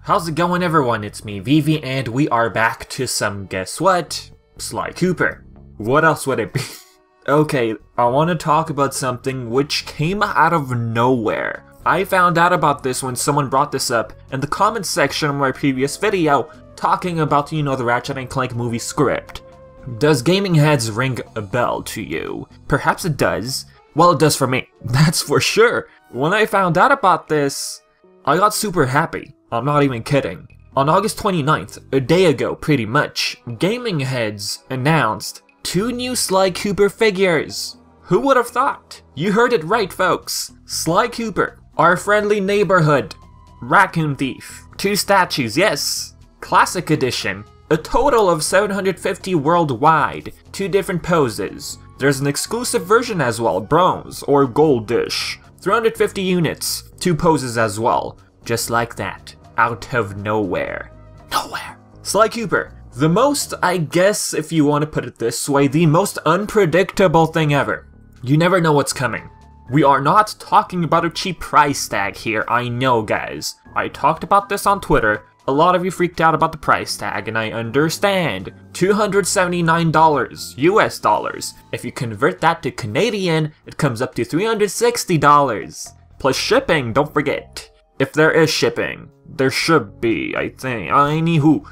How's it going, everyone? It's me, Vivi, and we are back to some, guess what? Sly Cooper. What else would it be? Okay, I want to talk about something which came out of nowhere. I found out about this when someone brought this up in the comment section of my previous video, talking about, the Ratchet & Clank movie script. Does gaming heads ring a bell to you? Perhaps it does. Well, it does for me, that's for sure. When I found out about this, I got super happy. I'm not even kidding. On August 29th, a day ago pretty much, gaming heads announced 2 new Sly Cooper figures. Who would have thought? You heard it right, folks. Sly Cooper, our friendly neighborhood raccoon thief. 2 statues, yes. Classic edition. A total of 750 worldwide. 2 different poses. There's an exclusive version as well, bronze or goldish. 350 units, 2 poses as well. Just like that. Out of nowhere. Nowhere. Sly Cooper. The most, I guess, if you want to put it this way, the most unpredictable thing ever. You never know what's coming. We are not talking about a cheap price tag here, I know, guys. I talked about this on Twitter. A lot of you freaked out about the price tag, and I understand. $279 US dollars. If you convert that to Canadian, it comes up to $360. Plus shipping, don't forget. If there is shipping. There should be, I think. Anywho.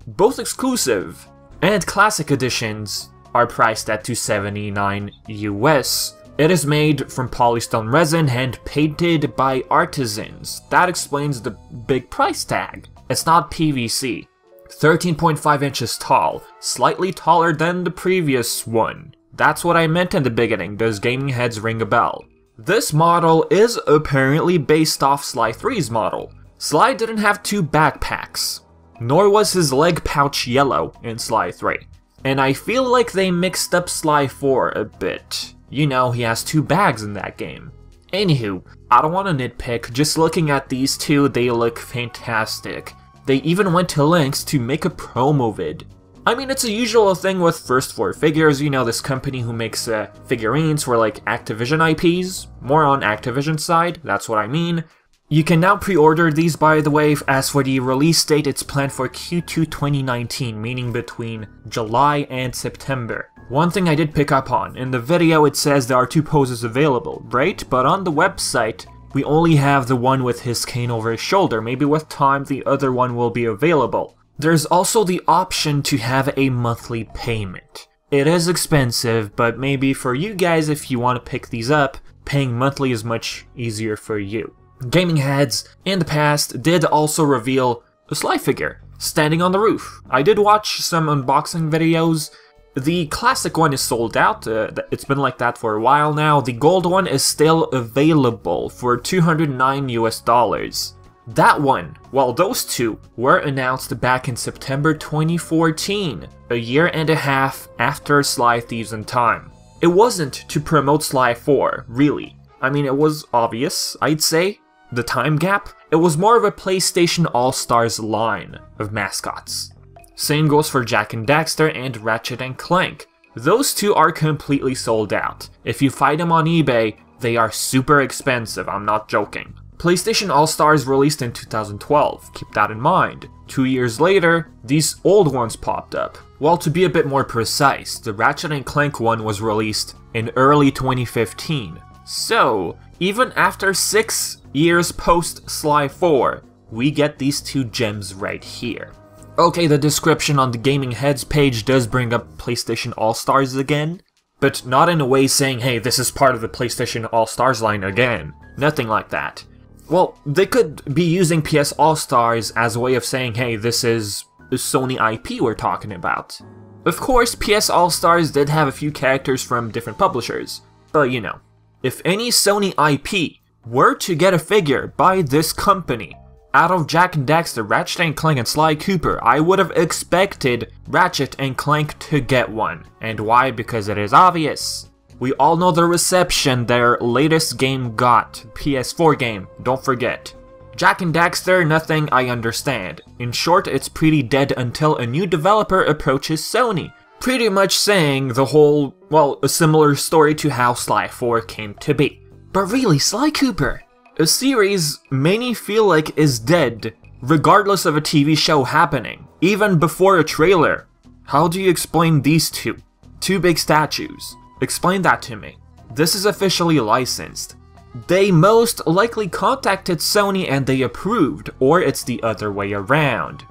Both exclusive and classic editions are priced at $279 US. It is made from polystone resin, hand painted by artisans. That explains the big price tag. It's not PVC. 13.5 inches tall, slightly taller than the previous one. That's what I meant in the beginning. Does gaming heads ring a bell? This model is apparently based off Sly 3's model. Sly didn't have 2 backpacks, nor was his leg pouch yellow in Sly 3. And I feel like they mixed up Sly 4 a bit. You know, he has 2 bags in that game. Anywho, I don't want to nitpick, just looking at these 2, they look fantastic. They even went to lengths to make a promo vid. I mean, it's a usual thing with First 4 Figures, this company who makes figurines for like Activision IPs. More on Activision side, that's what I mean. You can now pre-order these, by the way. As for the release date, it's planned for Q2 2019, meaning between July and September. One thing I did pick up on, in the video it says there are 2 poses available, right? But on the website, we only have the one with his cane over his shoulder. Maybe with time the other one will be available. There's also the option to have a monthly payment. It is expensive, but maybe for you guys, if you want to pick these up, paying monthly is much easier for you. Gaming heads, in the past, did also reveal a Sly figure, standing on the roof. I did watch some unboxing videos. The classic one is sold out, it's been like that for a while now. The gold one is still available for $209 US. That one, well, those 2 were announced back in September 2014, a year and a half after Sly Thieves in Time. It wasn't to promote Sly 4, really. I mean, it was obvious, I'd say. The time gap, it was more of a PlayStation All-Stars line of mascots. Same goes for Jak and Daxter and Ratchet & Clank. Those 2 are completely sold out. If you find them on eBay, they are super expensive, I'm not joking. PlayStation All-Stars released in 2012, keep that in mind. 2 years later, these old ones popped up. Well, to be a bit more precise, the Ratchet & Clank one was released in early 2015. So, even after 6 years post Sly 4, we get these 2 gems right here. Okay, the description on the Gaming Heads page does bring up PlayStation All-Stars again, but not in a way saying, hey, this is part of the PlayStation All-Stars line again. Nothing like that. Well, they could be using PS All-Stars as a way of saying, hey, this is the Sony IP we're talking about. Of course, PS All-Stars did have a few characters from different publishers, but if any Sony IP were to get a figure by this company, out of Jak and Daxter, Ratchet & Clank, and Sly Cooper, I would have expected Ratchet & Clank to get one. And why? Because it is obvious. We all know the reception their latest game got. PS4 game, don't forget. Jak and Daxter, nothing I understand. In short, it's pretty dead until a new developer approaches Sony. Pretty much saying the whole, well, a similar story to how Sly 4 came to be. But really, Sly Cooper, a series many feel like is dead, regardless of a TV show happening, even before a trailer. How do you explain these two? Two big statues. Explain that to me. This is officially licensed. They most likely contacted Sony and they approved, or it's the other way around.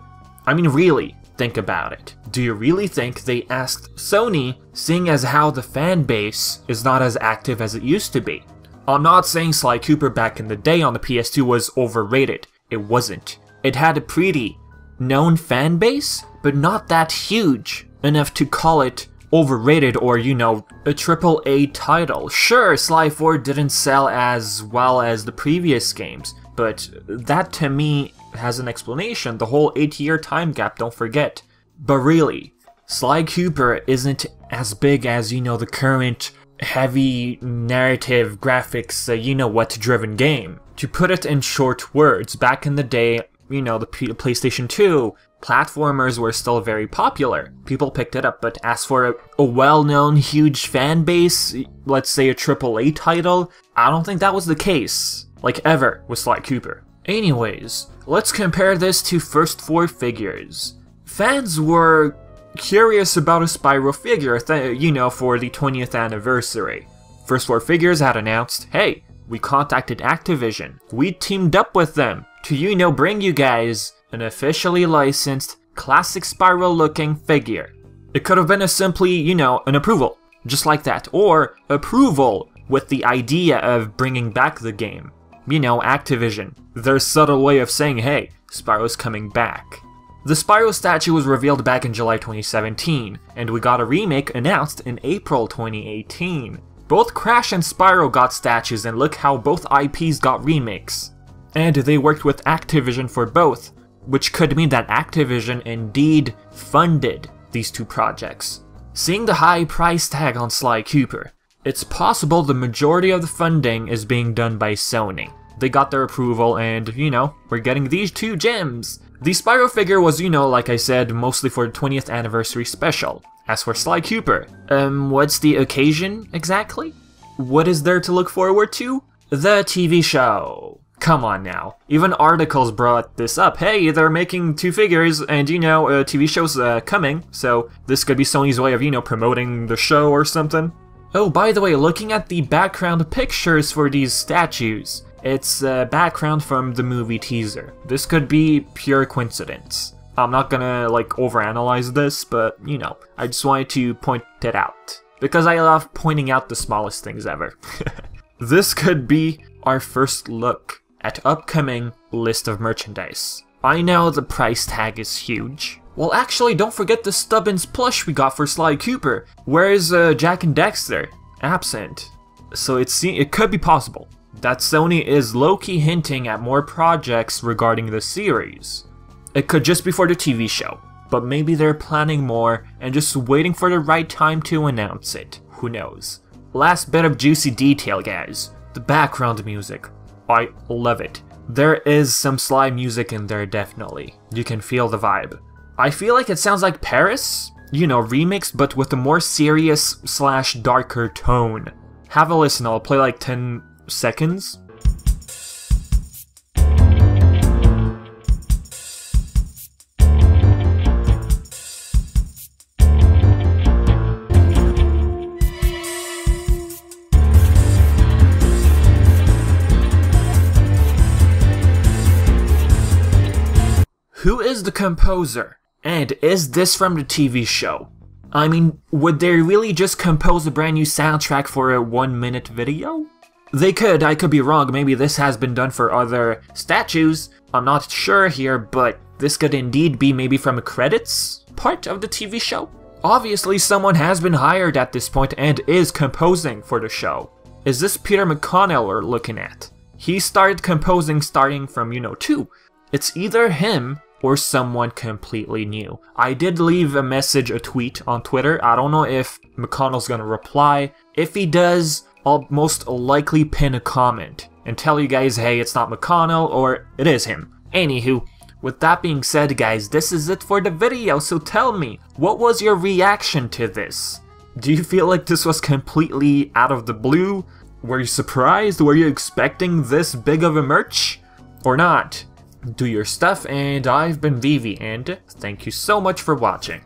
I mean, really, think about it. Do you really think they asked Sony, seeing as how the fan base is not as active as it used to be? I'm not saying Sly Cooper back in the day on the PS2 was overrated. It wasn't. It had a pretty known fan base, but not that huge enough to call it overrated or, you know, a AAA title. Sure, Sly 4 didn't sell as well as the previous games, but that to me has an explanation. The whole 8-year time gap, don't forget. But really, Sly Cooper isn't as big as, you know, the current heavy narrative graphics, you know what, driven game. To put it in short words, back in the day, you know, the PlayStation 2, platformers were still very popular. People picked it up, but as for a well-known huge fan base, let's say a AAA title, I don't think that was the case, like ever, with Sly Cooper. Anyways, let's compare this to first 4 figures. Fans were curious about a Spyro figure, you know, for the 20th anniversary. First 4 figures had announced, hey, we contacted Activision. We teamed up with them to, you know, bring you guys an officially licensed, classic Spyro-looking figure. It could have been a simply, you know, an approval, just like that, or approval with the idea of bringing back the game. You know, Activision, their subtle way of saying, hey, Spyro's coming back. The Spyro statue was revealed back in July 2017, and we got a remake announced in April 2018. Both Crash and Spyro got statues, and look how both IPs got remakes. And they worked with Activision for both, which could mean that Activision indeed funded these two projects. Seeing the high price tag on Sly Cooper, it's possible the majority of the funding is being done by Sony. They got their approval and, you know, we're getting these 2 gems. The Spyro figure was, you know, like I said, mostly for the 20th anniversary special. As for Sly Cooper, what's the occasion exactly? What is there to look forward to? The TV show. Come on now. Even articles brought this up. Hey, they're making 2 figures and, you know, a TV show's coming, so this could be Sony's way of, you know, promoting the show or something. Oh, by the way, looking at the background pictures for these statues, it's background from the movie teaser. This could be pure coincidence. I'm not gonna, like, overanalyze this, but, you know, I just wanted to point it out. Because I love pointing out the smallest things ever. This could be our first look at upcoming list of merchandise. I know the price tag is huge. Well, actually, don't forget the Stubbins plush we got for Sly Cooper. Where's Jack and Dexter? Absent. So it could be possible that Sony is low-key hinting at more projects regarding the series. It could just be for the TV show, but maybe they're planning more and just waiting for the right time to announce it. Who knows? Last bit of juicy detail, guys. The background music. I love it. There is some Sly music in there, definitely. You can feel the vibe. I feel like it sounds like Paris, you know, remixed, but with a more serious / darker tone. Have a listen, I'll play like 10 seconds. Who is the composer? And is this from the TV show? I mean, would they really just compose a brand new soundtrack for a 1-minute video? They could, I could be wrong, maybe this has been done for other statues, I'm not sure here, but this could indeed be maybe from a credits part of the TV show? Obviously someone has been hired at this point and is composing for the show. Is this Peter McConnell we're looking at? He started composing starting from, you know, 2. It's either him or someone completely new. I did leave a message, a tweet on Twitter. I don't know if McConnell's gonna reply. If he does, I'll most likely pin a comment and tell you guys, hey, it's not McConnell or it is him. Anywho, with that being said, guys, this is it for the video, so tell me, what was your reaction to this? Do you feel like this was completely out of the blue? Were you surprised? Were you expecting this big of a merch? Or not? do your stuff, and I've been Vivi, and thank you so much for watching.